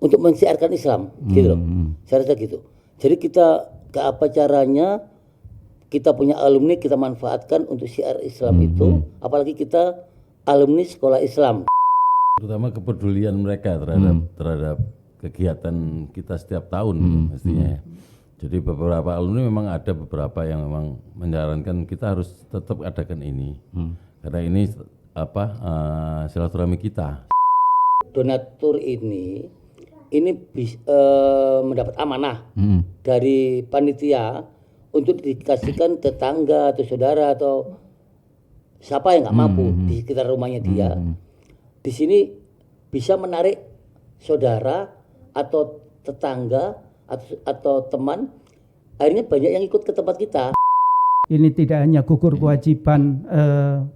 untuk mensiarkan Islam, gitu loh. Saya rasa gitu. Jadi kita ke apa caranya kita punya alumni kita manfaatkan untuk siar Islam itu, apalagi kita alumni sekolah Islam. Terutama kepedulian mereka terhadap kegiatan kita setiap tahun mestinya ya. Jadi beberapa alumni memang ada beberapa yang memang menyarankan kita harus tetap adakan ini. Karena ini silaturahmi kita. Donatur ini mendapat amanah dari panitia untuk dikasihkan tetangga atau saudara atau siapa yang nggak mampu di sekitar rumahnya dia. Di sini bisa menarik saudara atau tetangga atau teman, akhirnya banyak yang ikut ke tempat kita. Ini tidak hanya gugur kewajiban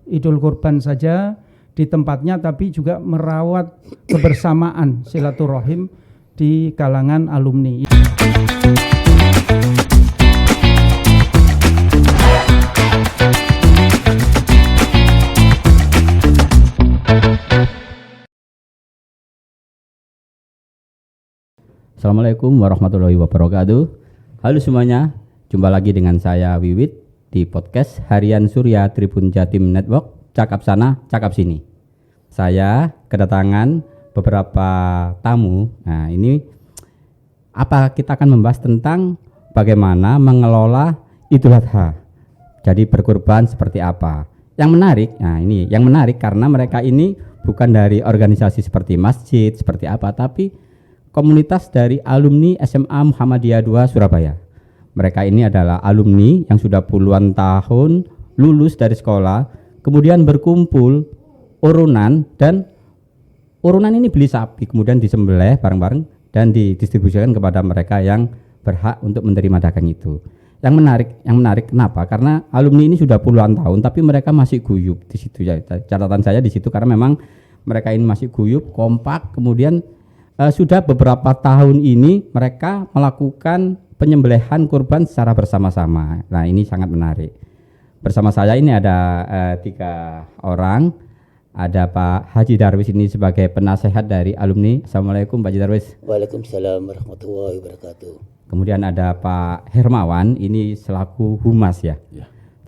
Idul Kurban saja di tempatnya, tapi juga merawat kebersamaan silaturahim di kalangan alumni. Assalamualaikum warahmatullahi wabarakatuh. Halo semuanya, jumpa lagi dengan saya Wiwit di podcast Harian Surya Tribun Jatim Network, Cakap Sana, Cakap Sini. Saya kedatangan beberapa tamu. Nah, ini kita akan membahas tentang bagaimana mengelola Idul Adha. Jadi berkurban seperti apa? Yang menarik karena mereka ini bukan dari organisasi seperti masjid, seperti apa, tapi komunitas dari alumni SMA Muhammadiyah II Surabaya. Mereka ini adalah alumni yang sudah puluhan tahun lulus dari sekolah, kemudian berkumpul urunan, dan urunan ini beli sapi, kemudian disembelih bareng-bareng dan didistribusikan kepada mereka yang berhak untuk menerima dagang itu. Yang menarik kenapa? Karena alumni ini sudah puluhan tahun tapi mereka masih guyup di situ ya. Catatan saya di situ karena memang mereka ini masih guyup, kompak, kemudian sudah beberapa tahun ini mereka melakukan penyembelihan kurban secara bersama-sama. Nah, ini sangat menarik. Bersama saya ini ada 3 orang. Ada Pak Haji Darwis ini sebagai penasehat dari alumni. Assalamualaikum Pak Haji Darwis. Waalaikumsalam warahmatullahi wabarakatuh. Kemudian ada Pak Hermawan, ini selaku humas ya.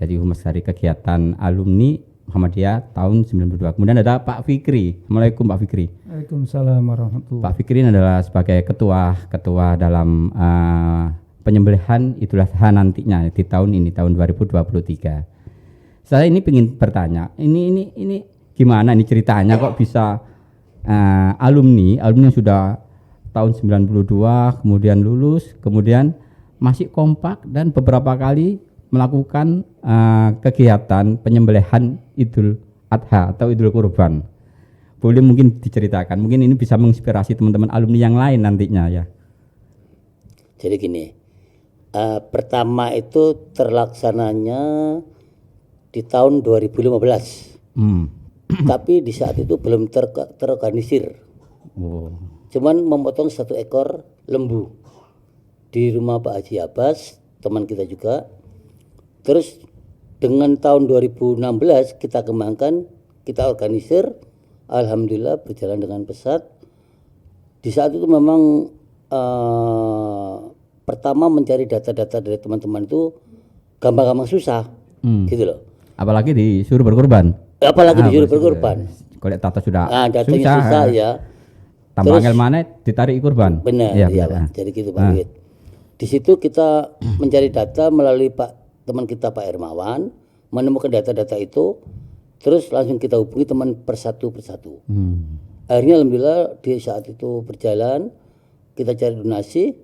Jadi humas dari kegiatan alumni Muhammadiyah tahun 92. Kemudian ada Pak Fikri. Assalamualaikum Pak Fikri. Waalaikumsalam warahmatullahi. Pak Fikri adalah sebagai ketua dalam penyembelihan Idul Adha nantinya di tahun ini, tahun 2023. Saya ini ingin bertanya, ini gimana ini ceritanya kok bisa alumni sudah tahun 92 kemudian lulus, kemudian masih kompak dan beberapa kali melakukan kegiatan penyembelihan Idul Adha atau Idul Kurban. Boleh mungkin diceritakan, mungkin ini bisa menginspirasi teman-teman alumni yang lain nantinya ya. Jadi gini, pertama itu terlaksananya di tahun 2015. Tapi di saat itu belum terorganisir. Cuman memotong 1 ekor lembu di rumah Pak Haji Abbas, teman kita juga. Terus dengan tahun 2016 kita kembangkan, kita organisir, alhamdulillah berjalan dengan pesat. Di saat itu memang pertama mencari data-data dari teman-teman itu gampang-gampang susah, gitu loh. Apalagi disuruh berkorban. Disuruh berkorban. Kalau data sudah datanya susah ya. Tambah angel mana ditarik kurban. Benar, ya. Jadi gitu Pak Wid. Di situ kita mencari data melalui teman kita Pak Hermawan, menemukan data-data itu, terus langsung kita hubungi teman persatu. Akhirnya alhamdulillah di saat itu berjalan, kita cari donasi,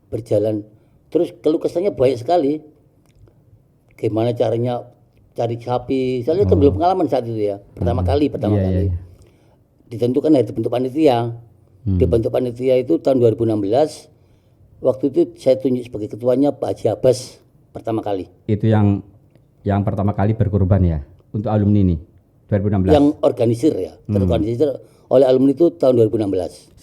berjalan. Terus keluh kesahnya banyak sekali. Gimana caranya cari sapi, soalnya kan belum pengalaman saat itu ya, pertama kali. Ditentukan dari bentuk panitia. Dibentuk panitia itu tahun 2016. Waktu itu saya tunjuk sebagai ketuanya Pak Haji Abbas pertama kali. Itu yang pertama kali berkorban ya untuk alumni ini 2016. Yang organisir ya, terorganisir oleh alumni itu tahun 2016.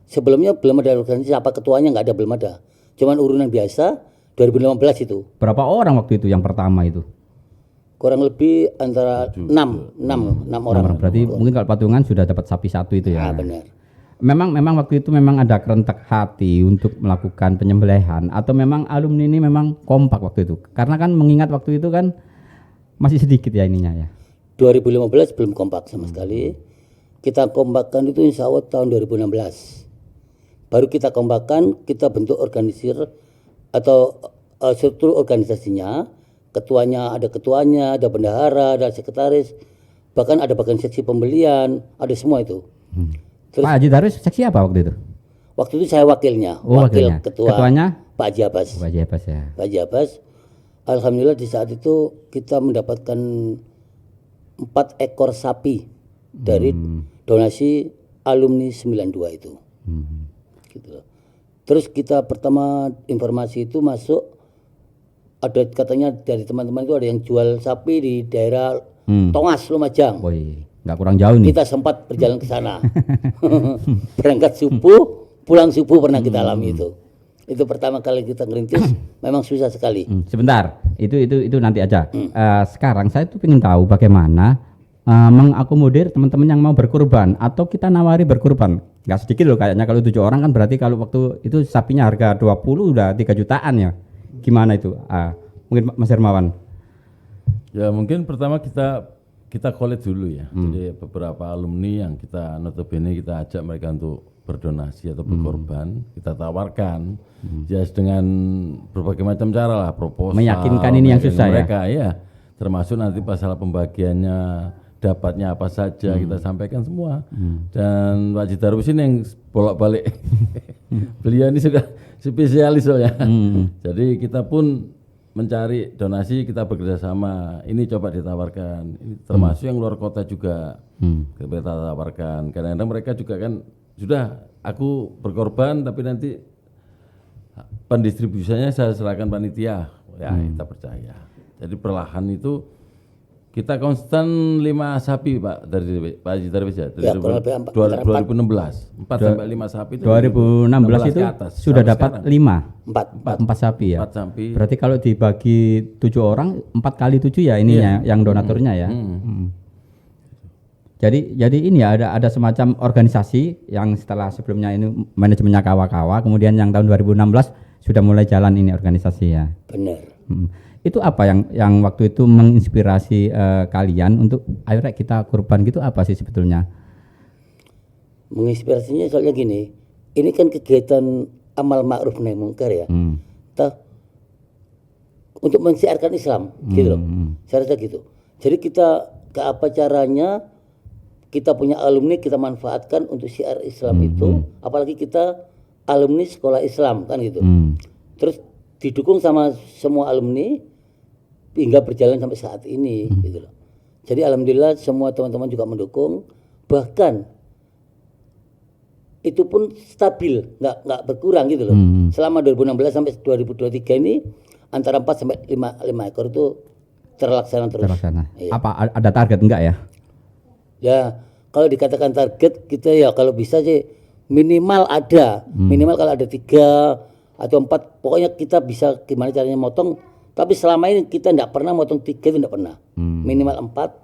Sebelumnya belum ada organisasi, apa ketuanya nggak ada, belum ada. Cuman urunan biasa 2015 itu. Berapa orang waktu itu yang pertama itu? Kurang lebih antara 6 orang. Berarti mungkin kalau patungan sudah dapat sapi 1 itu ya. Benar. Memang waktu itu memang ada kerentak hati untuk melakukan penyembelihan atau memang alumni ini memang kompak waktu itu? Karena kan mengingat waktu itu kan masih sedikit ya ininya ya. 2015 belum kompak sama sekali. Kita kompakkan itu insya Allah tahun 2016. Baru kita kompakkan, kita bentuk organisir atau struktur organisasinya. Ketuanya, ada bendahara, ada sekretaris, bahkan ada bagian seksi pembelian, ada semua itu. Terus, Pak Haji Darwis seksi apa waktu itu? waktu itu saya wakilnya, Wakilnya. ketuanya Pak Haji Abbas. Pak Haji Abbas ya. Pak Haji Abbas. Alhamdulillah di saat itu kita mendapatkan 4 ekor sapi dari donasi alumni 92 itu. Gitu loh. Terus kita pertama informasi itu masuk, ada katanya dari teman-teman itu ada yang jual sapi di daerah Tongas, Lumajang. Woi, nggak kurang jauh nih. Kita sempat berjalan ke sana. Berangkat subuh, pulang subuh pernah kita alami itu. Itu pertama kali kita ngerintis, memang susah sekali. Sebentar, itu nanti aja. Sekarang saya tuh ingin tahu bagaimana mengakomodir teman-teman yang mau berkurban atau kita nawari berkurban. Nggak sedikit loh kayaknya kalau 7 orang kan berarti kalau waktu itu sapinya harga 20 udah 3 jutaan ya. Gimana itu? Mungkin Mas Hermawan. Ya mungkin pertama kita collect dulu ya. Jadi beberapa alumni yang kita notabene kita ajak mereka untuk berdonasi atau berkorban, kita tawarkan ya dengan berbagai macam cara lah, proposal Meyakinkan ini yang susah mereka, ya. Termasuk nanti masalah pembagiannya, dapatnya apa saja kita sampaikan semua. Dan Pak Haji Darwis ini yang bolak-balik. Beliau ini sudah spesialis soalnya. Jadi kita pun mencari donasi, kita bekerja sama. Ini coba ditawarkan. Ini termasuk yang luar kota juga kita tawarkan. Kadang-kadang mereka juga kan sudah aku berkorban tapi nanti pendistribusiannya saya serahkan panitia. Ya kita percaya. Jadi perlahan itu kita konstan 5 sapi Pak dari Pak Haji Darwis ya. Dari 2016 4 sampai 5 sapi. 2016 itu ke atas. sudah Sampai dapat sekarang. 4 sapi ya. 4 sapi. Berarti kalau dibagi 7 orang 4 kali 7 ya ininya yang donaturnya ya. Jadi ini ya ada semacam organisasi yang setelah sebelumnya ini manajemennya kawa-kawa, kemudian yang tahun 2016 sudah mulai jalan ini organisasi ya. Benar. Itu apa yang waktu itu menginspirasi kalian untuk ayo Rek, kita kurban gitu, apa sih sebetulnya? Menginspirasinya soalnya gini, ini kan kegiatan amal ma'ruf nahi mungkar ya. Untuk mensiarkan Islam gitu loh. Saya rasa gitu. Jadi kita ke apa caranya kita punya alumni kita manfaatkan untuk syiar Islam itu, apalagi kita alumni sekolah Islam kan gitu. Terus didukung sama semua alumni hingga berjalan sampai saat ini gitu loh. Jadi alhamdulillah semua teman-teman juga mendukung, bahkan itu pun stabil, nggak berkurang gitu loh. Selama 2016 sampai 2023 ini antara 4 sampai 5 ekor itu terlaksana terus. Iya. Apa ada target enggak ya? Ya, kalau dikatakan target kita ya kalau bisa sih minimal ada. Minimal kalau ada 3 atau 4, pokoknya kita bisa gimana caranya motong. Tapi selama ini kita tidak pernah motong 3 itu tidak pernah. Minimal 4,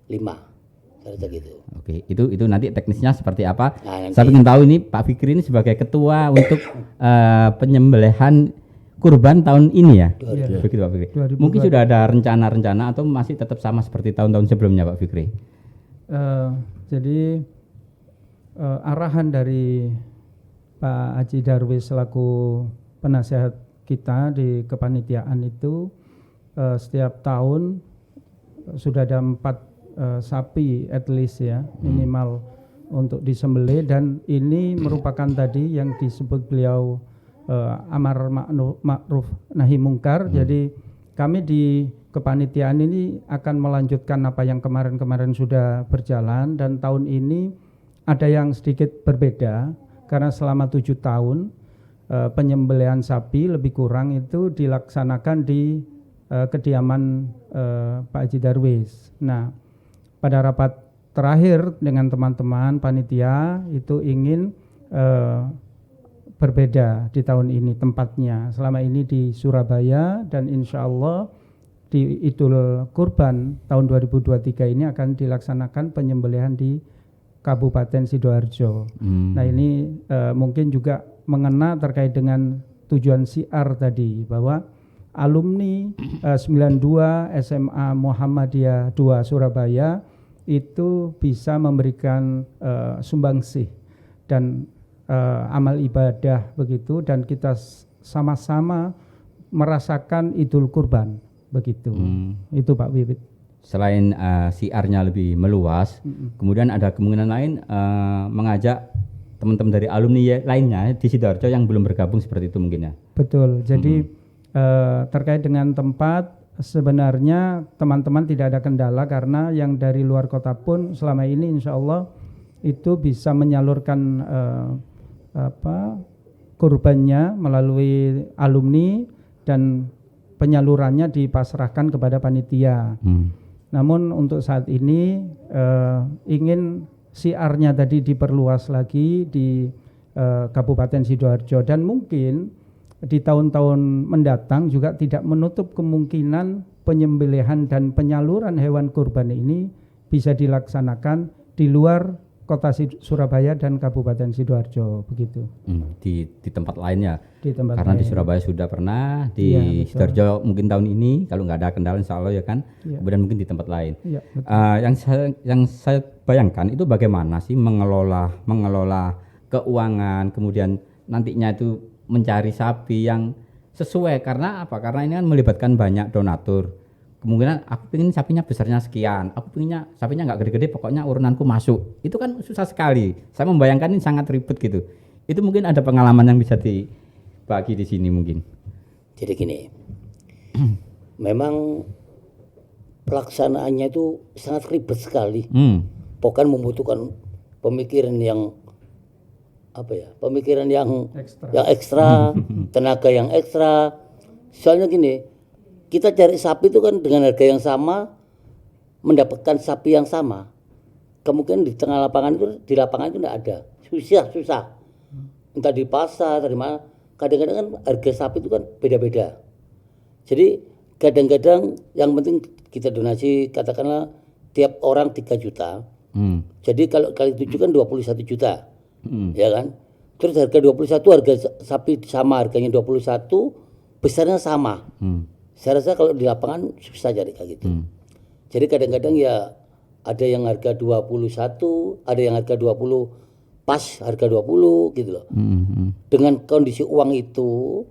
5. Saya rasa gitu. Oke, itu nanti teknisnya seperti apa? Nah, saya ingin tahu ini Pak Fikri ini sebagai ketua untuk penyembelihan kurban tahun ini ya. Begitu Pak Fikri. 2020. Mungkin sudah ada rencana-rencana atau masih tetap sama seperti tahun-tahun sebelumnya Pak Fikri? Jadi arahan dari Pak Haji Darwis selaku penasehat kita di kepanitiaan itu setiap tahun sudah ada 4 sapi at least ya minimal untuk disembelih, dan ini merupakan tadi yang disebut beliau amar ma'ruf nahi mungkar. Jadi kami di kepanitiaan ini akan melanjutkan apa yang kemarin-kemarin sudah berjalan, dan tahun ini ada yang sedikit berbeda karena selama 7 tahun penyembelihan sapi lebih kurang itu dilaksanakan di kediaman Pak Haji Darwis. Nah, pada rapat terakhir dengan teman-teman panitia itu ingin berbeda di tahun ini tempatnya. Selama ini di Surabaya, dan insya Allah di Idul Kurban tahun 2023 ini akan dilaksanakan penyembelihan di Kabupaten Sidoarjo. Nah ini mungkin juga mengena terkait dengan tujuan siar tadi, bahwa alumni 92 SMA Muhammadiyah 2 Surabaya itu bisa memberikan sumbangsih dan amal ibadah begitu, dan kita sama-sama merasakan Idul Kurban begitu. Itu Pak Wiwit. Selain siarnya lebih meluas, kemudian ada kemungkinan lain mengajak teman-teman dari alumni lainnya di Sidoarjo yang belum bergabung seperti itu mungkin ya. Betul. Jadi terkait dengan tempat, sebenarnya teman-teman tidak ada kendala karena yang dari luar kota pun selama ini insya Allah itu bisa menyalurkan kurbannya melalui alumni dan penyalurannya dipasrahkan kepada panitia. Namun untuk saat ini ingin siarnya tadi diperluas lagi di Kabupaten Sidoarjo, dan mungkin di tahun-tahun mendatang juga tidak menutup kemungkinan penyembelihan dan penyaluran hewan kurban ini bisa dilaksanakan di luar kota Surabaya dan Kabupaten Sidoarjo begitu. Di tempat lainnya. Di tempat karena lain. di Surabaya sudah pernah, di Sidoarjo mungkin tahun ini kalau nggak ada kendala insya Allah ya kan. Kemudian mungkin di tempat lain. Yang saya bayangkan itu bagaimana sih mengelola keuangan, kemudian nantinya itu mencari sapi yang sesuai, karena apa? Karena ini kan melibatkan banyak donatur. Kemungkinan aku pengen sapinya besarnya sekian, aku pengennya sapinya nggak gede-gede, pokoknya urunanku masuk. Itu kan susah sekali. Saya membayangkan ini sangat ribet gitu. Itu mungkin ada pengalaman yang bisa dibagi di sini mungkin. Jadi gini, memang pelaksanaannya itu sangat ribet sekali. Bahkan membutuhkan pemikiran yang ekstra, tenaga yang ekstra. Soalnya gini, kita cari sapi itu kan dengan harga yang sama, mendapatkan sapi yang sama. Kemungkinan di tengah lapangan itu, di lapangan itu tidak ada, susah. Entah di pasar, dari mana. Kadang-kadang kan harga sapi itu kan beda-beda. Jadi kadang-kadang yang penting kita donasi, katakanlah tiap orang 3 juta. Jadi kalau kali 7 kan 21 juta. Ya kan? Terus harga 21, harga sapi sama, harganya 21, besarnya sama. Saya rasa kalau di lapangan susah cari kayak gitu. Jadi kadang-kadang ya ada yang harga 21, ada yang harga 20, pas harga 20 gitu loh. Dengan kondisi uang itu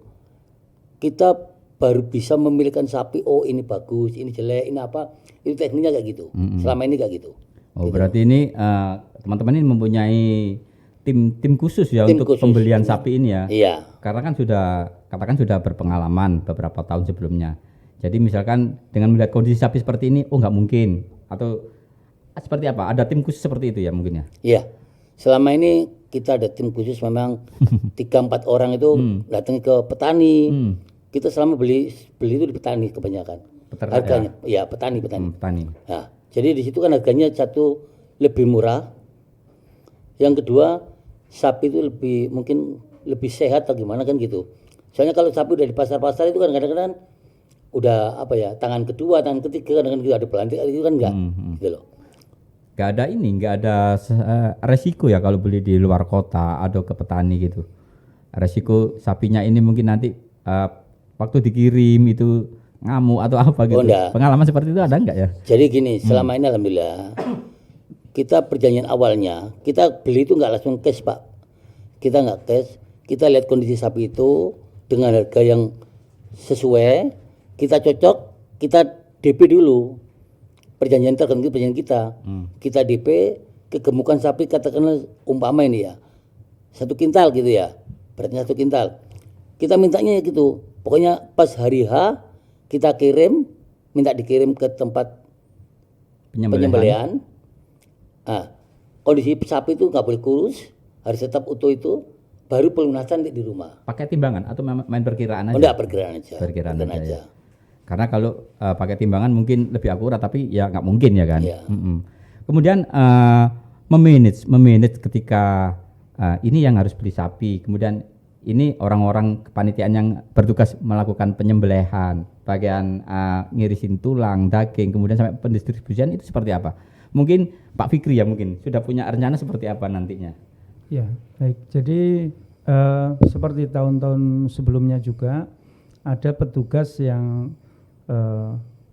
kita baru bisa memilihkan sapi, oh ini bagus, ini jelek, ini apa. Itu tekniknya kayak gitu. Selama ini kayak gitu. Oh, gitu. Berarti ini teman-teman ini mempunyai tim khusus ya untuk pembelian sapi ini ya. Iya. Karena kan sudah berpengalaman beberapa tahun sebelumnya. Jadi misalkan dengan melihat kondisi sapi seperti ini, oh nggak mungkin, atau seperti apa? Ada tim khusus seperti itu ya mungkin ya? Iya. Selama ini kita ada tim khusus, memang 3-4 orang itu datang ke petani. Kita selama beli itu di petani kebanyakan. Harganya ya petani. Nah, jadi di situ kan harganya satu lebih murah. Yang kedua, sapi itu mungkin lebih sehat atau gimana kan gitu. Soalnya kalau sapi udah di pasar-pasar itu kan kadang-kadang udah tangan kedua, tangan ketiga, kadang-kadang ada pelantik itu kan enggak gitu loh. Enggak ada resiko ya kalau beli di luar kota atau ke petani gitu. Resiko sapinya ini mungkin nanti waktu dikirim itu ngamuk atau apa gitu. Pengalaman seperti itu ada enggak ya? Jadi gini, selama ini alhamdulillah kita perjanjian awalnya, kita beli itu enggak langsung cash, Pak. Kita enggak cash, kita lihat kondisi sapi itu dengan harga yang sesuai, kita cocok, kita DP dulu. Perjanjian kita. Kita DP kegemukan sapi, katakanlah umpama ini ya 1 kintal gitu ya, beratnya 1 kintal. Kita mintanya gitu, pokoknya pas hari H kita minta dikirim ke tempat penyembelihan. Nah, kondisi sapi itu nggak boleh kurus, harus tetap utuh itu, baru pelunasan di rumah. Pakai timbangan atau main perkiraan aja? Enggak, perkiraan aja. Perkiraan aja. Ya. Karena kalau pakai timbangan mungkin lebih akurat, tapi ya nggak mungkin ya kan. Ya. Kemudian memanage ketika ini yang harus beli sapi, kemudian ini orang-orang kepanitiaan yang bertugas melakukan penyembelihan, bagian ngirisin tulang, daging, kemudian sampai pendistribusian itu seperti apa? Mungkin Pak Fikri ya mungkin sudah punya rencana seperti apa nantinya? Ya, baik. Jadi seperti tahun-tahun sebelumnya juga ada petugas yang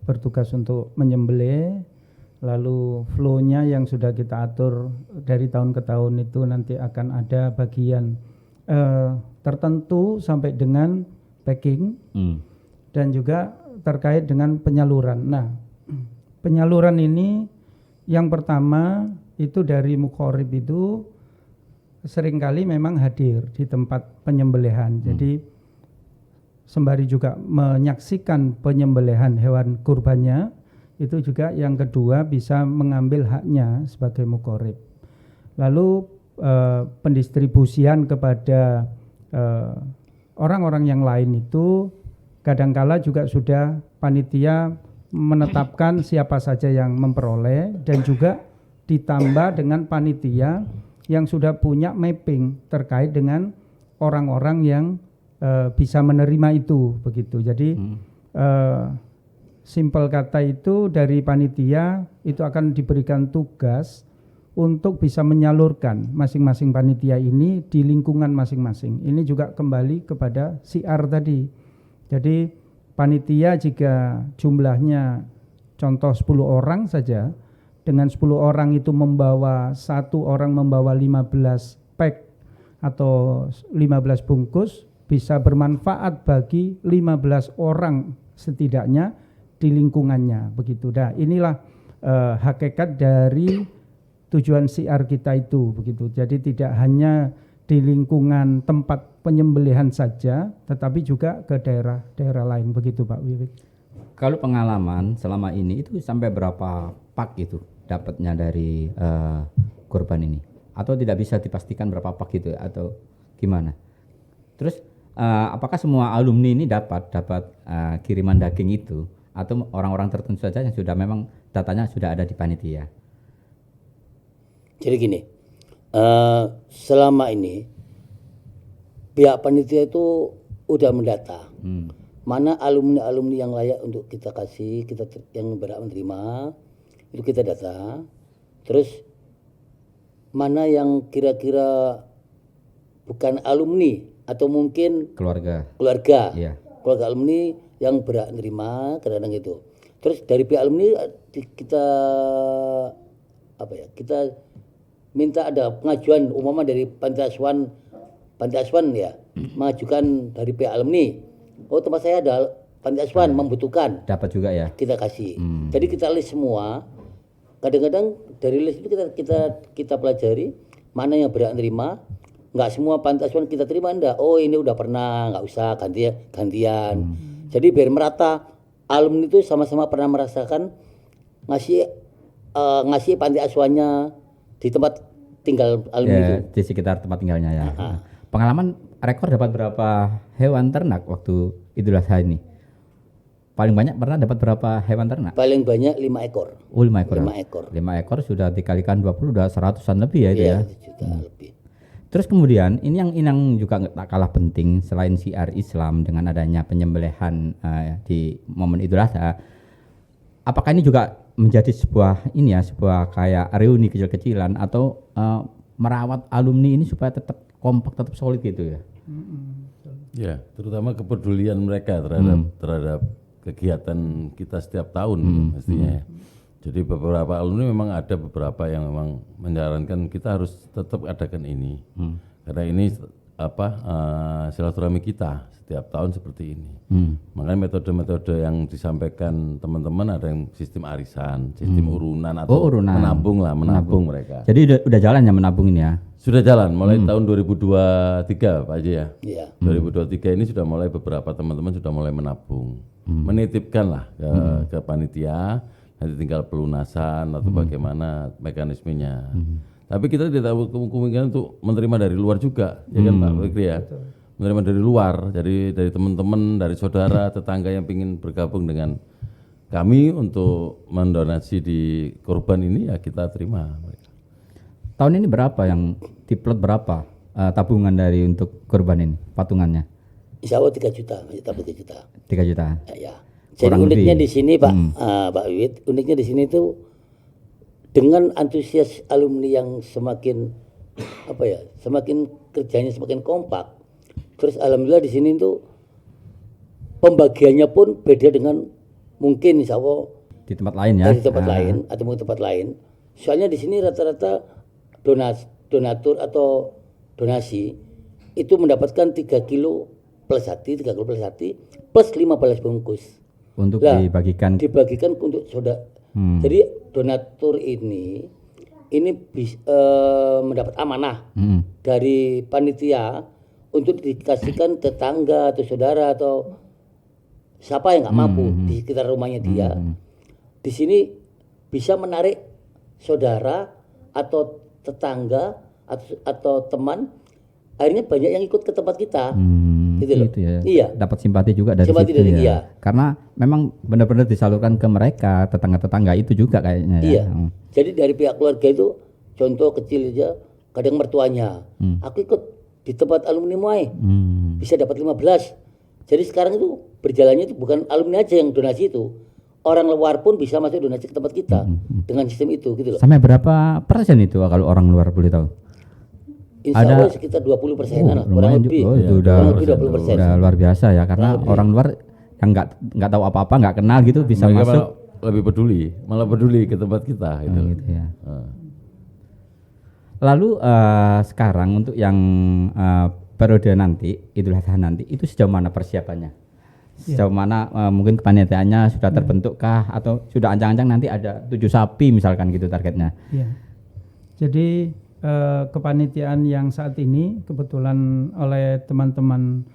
bertugas untuk menyembelih, lalu flow-nya yang sudah kita atur dari tahun ke tahun itu nanti akan ada bagian tertentu sampai dengan packing dan juga terkait dengan penyaluran. Nah, penyaluran ini yang pertama itu dari Mukorib itu seringkali memang hadir di tempat penyembelihan. Jadi sembari juga menyaksikan penyembelihan hewan kurbannya, itu juga yang kedua bisa mengambil haknya sebagai mukorib. Lalu pendistribusian kepada orang-orang yang lain itu kadangkala juga sudah panitia menetapkan siapa saja yang memperoleh dan juga ditambah dengan panitia yang sudah punya mapping terkait dengan orang-orang yang bisa menerima itu begitu. Jadi simpel kata itu dari panitia itu akan diberikan tugas untuk bisa menyalurkan masing-masing panitia ini di lingkungan masing-masing. Ini juga kembali kepada siar tadi. Jadi panitia jika jumlahnya contoh 10 orang saja, dengan 10 orang itu membawa, satu orang membawa 15 pack atau 15 bungkus, bisa bermanfaat bagi 15 orang setidaknya di lingkungannya begitu. Nah, inilah hakikat dari tujuan siar kita itu begitu. Jadi tidak hanya di lingkungan tempat penyembelihan saja, tetapi juga ke daerah-daerah lain begitu Pak Wiwit. Kalau pengalaman selama ini itu sampai berapa pak itu dapatnya dari kurban ini? Atau tidak bisa dipastikan berapa pak gitu atau gimana? Terus apakah semua alumni ini dapat kiriman daging itu atau orang-orang tertentu saja yang sudah memang datanya sudah ada di panitia? Jadi gini, selama ini pihak panitia itu udah mendata mana alumni-alumni yang layak untuk kita kasih, yang berhak menerima, itu kita data. Terus mana yang kira-kira bukan alumni atau mungkin keluarga keluarga alumni yang berhak menerima, kadang-kadang itu. Terus dari pihak alumni kita minta ada pengajuan umumnya dari Panti Asuhan ya, mengajukan dari pihak alumni. Oh, tempat saya ada Panti Asuhan membutuhkan. Dapat juga ya. Kita kasih. Jadi kita list semua. Kadang-kadang dari list itu kita pelajari mana yang berhak menerima. Nggak semua Panti Asuhan kita terima enggak. Oh, ini udah pernah, nggak usah gantian. Jadi biar merata, alumni itu sama-sama pernah merasakan ngasih Panti Asuhannya di tempat tinggal alumni itu. Di sekitar tempat tinggalnya ya. Pengalaman rekor dapat berapa hewan ternak waktu Idul Adha ini? Paling banyak pernah dapat berapa hewan ternak? Paling banyak 5 ekor. Oh, 5 ekor. 5 ekor. 5 ekor sudah dikalikan 20 udah 100-an lebih ya itu ya. 1 juta lebih. Terus kemudian ini yang juga tak kalah penting selain syiar Islam dengan adanya penyembelihan di momen Idul Adha. Apakah ini juga menjadi sebuah kayak reuni kecil-kecilan atau merawat alumni ini supaya tetap kompak, tetap solid gitu ya? Ya, terutama kepedulian mereka terhadap kegiatan kita setiap tahun mestinya ya. Jadi beberapa alumni memang ada beberapa yang memang menyarankan kita harus tetap adakan ini. Karena ini silaturahmi kita setiap tahun seperti ini. Makanya metode-metode yang disampaikan teman-teman ada yang sistem arisan, sistem urunan atau menabung mereka. Jadi udah jalan ya menabung ini ya? Sudah jalan mulai tahun 2023 Pak Haji ya. Iya. 2023 ini sudah mulai beberapa teman-teman sudah mulai menabung. Menitipkan lah ke panitia, nanti tinggal pelunasan atau bagaimana mekanismenya. Tapi kita tidak tahu kemungkinan untuk menerima dari luar juga, ya kan Pak Fikri ya. Menerima dari luar, dari teman-teman, dari saudara, tetangga yang ingin bergabung dengan kami untuk mendonasi di korban ini ya kita terima. Tahun ini berapa yang diplot berapa tabungan dari untuk korban ini patungannya? Insya Allah 3 juta, tapi 3 juta. 3 juta. Ya. Jadi uniknya di sini Pak Wiwit, uniknya di sini itu dengan antusias alumni yang semakin semakin kerjanya semakin kompak. Terus alhamdulillah di sini tuh pembagiannya pun beda dengan mungkin insya Allah Di tempat lain ya. di tempat lain atau mungkin tempat lain. Soalnya di sini rata-rata donatur atau donasi itu mendapatkan 3 kilo plus hati plus 15 bungkus. Untuk dibagikan untuk saudara. Jadi donatur ini mendapat amanah dari panitia untuk dikasihkan tetangga atau saudara atau siapa yang nggak mampu di sekitar rumahnya dia. Di sini bisa menarik saudara atau tetangga atau teman, akhirnya banyak yang ikut ke tempat kita. Gitu loh. Gitu ya. Iya. Dapat simpati juga dari Simpati situ dari ya. dia. Karena memang benar-benar disalurkan ke mereka, tetangga-tetangga itu juga kayaknya ya. Iya. Jadi dari pihak keluarga itu contoh kecil aja, kadang mertuanya, aku ikut di tempat alumni Muay, bisa dapat 15. Jadi sekarang itu berjalannya itu bukan alumni aja yang donasi itu, orang luar pun bisa masuk donasi ke tempat kita dengan sistem itu gitu loh. Sampai berapa persen itu kalau orang luar boleh tahu? Insya Allah sekitar 20%-an lah, kurang lebih. Itu kurang lebih 20%. udah luar biasa ya, karena orang luar yang nggak tahu apa-apa, nggak kenal gitu bisa Mereka masuk. lebih malah peduli ke tempat kita gitu. Gitu ya. Lalu sekarang untuk yang periode nanti, Idul Adha nanti, itu sejauh mana persiapannya? Sejauh mana mungkin kepanitiaannya sudah terbentukkah atau sudah ancang-ancang nanti ada 7 sapi misalkan gitu targetnya? Ya. Jadi kepanitiaan yang saat ini kebetulan oleh teman-teman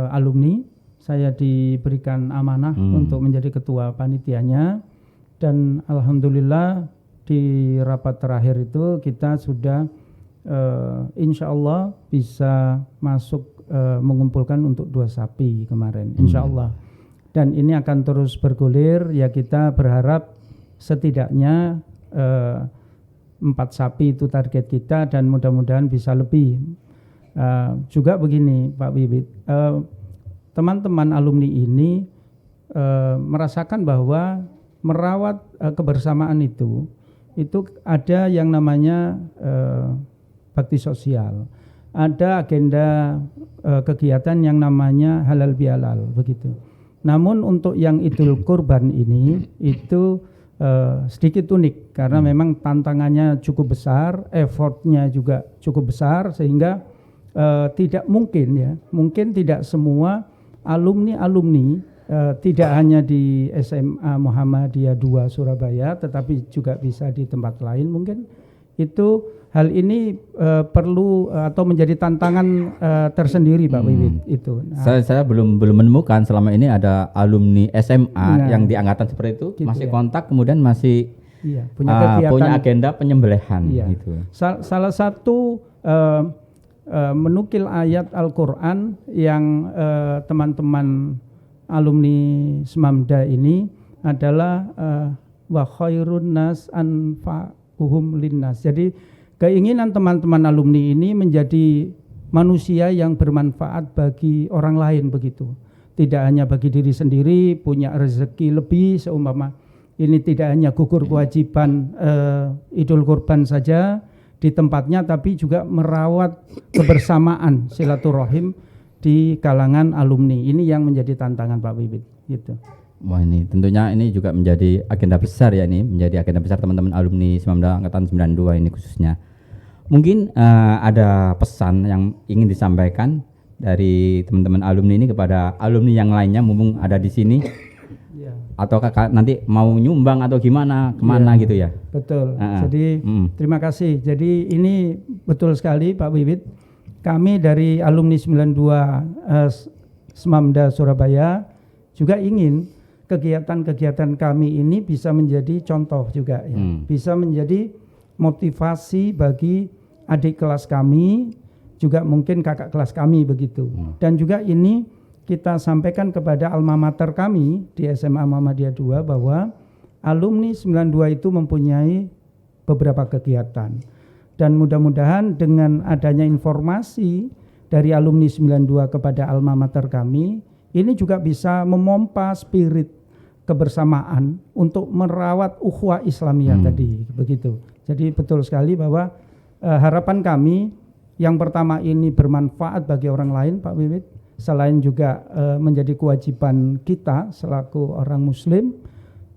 alumni saya diberikan amanah untuk menjadi ketua panitianya, dan alhamdulillah di rapat terakhir itu kita sudah insya Allah bisa masuk mengumpulkan untuk 2 sapi kemarin insya Allah, dan ini akan terus bergulir ya. Kita berharap setidaknya 4 sapi itu target kita, dan mudah-mudahan bisa lebih. Juga begini Pak Bibit, teman-teman alumni ini merasakan bahwa merawat kebersamaan itu ada yang namanya bakti sosial, ada agenda kegiatan yang namanya halal bihalal begitu. Namun untuk yang Idul Kurban ini itu sedikit unik karena memang tantangannya cukup besar, effortnya juga cukup besar, sehingga tidak mungkin tidak semua alumni tidak hanya di SMA Muhammadiyah 2 Surabaya, tetapi juga bisa di tempat lain mungkin. Itu hal ini perlu atau menjadi tantangan tersendiri Pak Wiwit itu. Nah, Saya belum menemukan selama ini ada alumni SMA yang di angkatan seperti itu gitu masih kontak, kemudian masih punya kegiatan, punya agenda penyembelihan gitu. Salah satu menukil ayat Al-Qur'an yang teman-teman alumni Semamda ini adalah wa khairun nas anfa'uhum linnas. Jadi keinginan teman-teman alumni ini menjadi manusia yang bermanfaat bagi orang lain begitu. Tidak hanya bagi diri sendiri, punya rezeki lebih, seumpama ini tidak hanya gugur kewajiban Idul Kurban saja di tempatnya, tapi juga merawat kebersamaan silaturahim di kalangan alumni. Ini yang menjadi tantangan Pak Bibit gitu. Wah, ini tentunya ini juga menjadi agenda besar ya, ini menjadi agenda besar teman-teman alumni Semamda angkatan 92 ini khususnya. Mungkin ada pesan yang ingin disampaikan dari teman-teman alumni ini kepada alumni yang lainnya mumpung ada di sini. Atau kakak nanti mau nyumbang atau gimana kemana gitu ya? Betul. Jadi terima kasih. Jadi ini betul sekali Pak Wiwit. Kami dari alumni 92 Semamda Surabaya juga ingin kegiatan-kegiatan kami ini bisa menjadi contoh juga ya. Bisa menjadi motivasi bagi adik kelas kami, juga mungkin kakak kelas kami begitu. Dan juga ini kita sampaikan kepada alma mater kami di SMA Muhammadiyah 2 bahwa alumni 92 itu mempunyai beberapa kegiatan. Dan mudah-mudahan dengan adanya informasi dari alumni 92 kepada alma mater kami, ini juga bisa memompa spirit kebersamaan untuk merawat ukhuwah Islamiyah tadi, begitu. Jadi betul sekali bahwa harapan kami yang pertama ini bermanfaat bagi orang lain, Pak Wiwit, selain juga menjadi kewajiban kita selaku orang Muslim,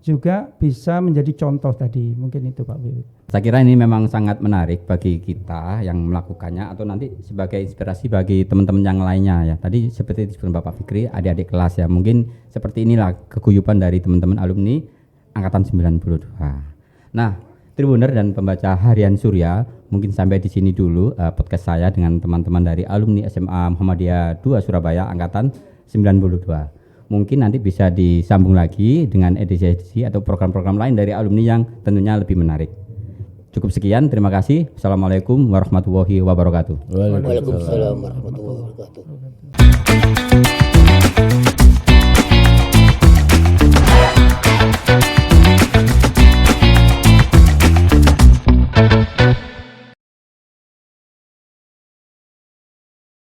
juga bisa menjadi contoh tadi, mungkin itu Pak Wiwit. Saya kira ini memang sangat menarik bagi kita yang melakukannya atau nanti sebagai inspirasi bagi teman-teman yang lainnya ya. Tadi seperti disebut Bapak Fikri, adik-adik kelas ya. Mungkin seperti inilah keguyuban dari teman-teman alumni angkatan 92. Nah, Tribuner dan pembaca Harian Surya, mungkin sampai di sini dulu podcast saya dengan teman-teman dari alumni SMA Muhammadiyah 2 Surabaya angkatan 92. Mungkin nanti bisa disambung lagi dengan edisi-edisi atau program-program lain dari alumni yang tentunya lebih menarik. Cukup sekian, terima kasih. Assalamualaikum warahmatullahi wabarakatuh. Waalaikumsalam warahmatullahi wabarakatuh.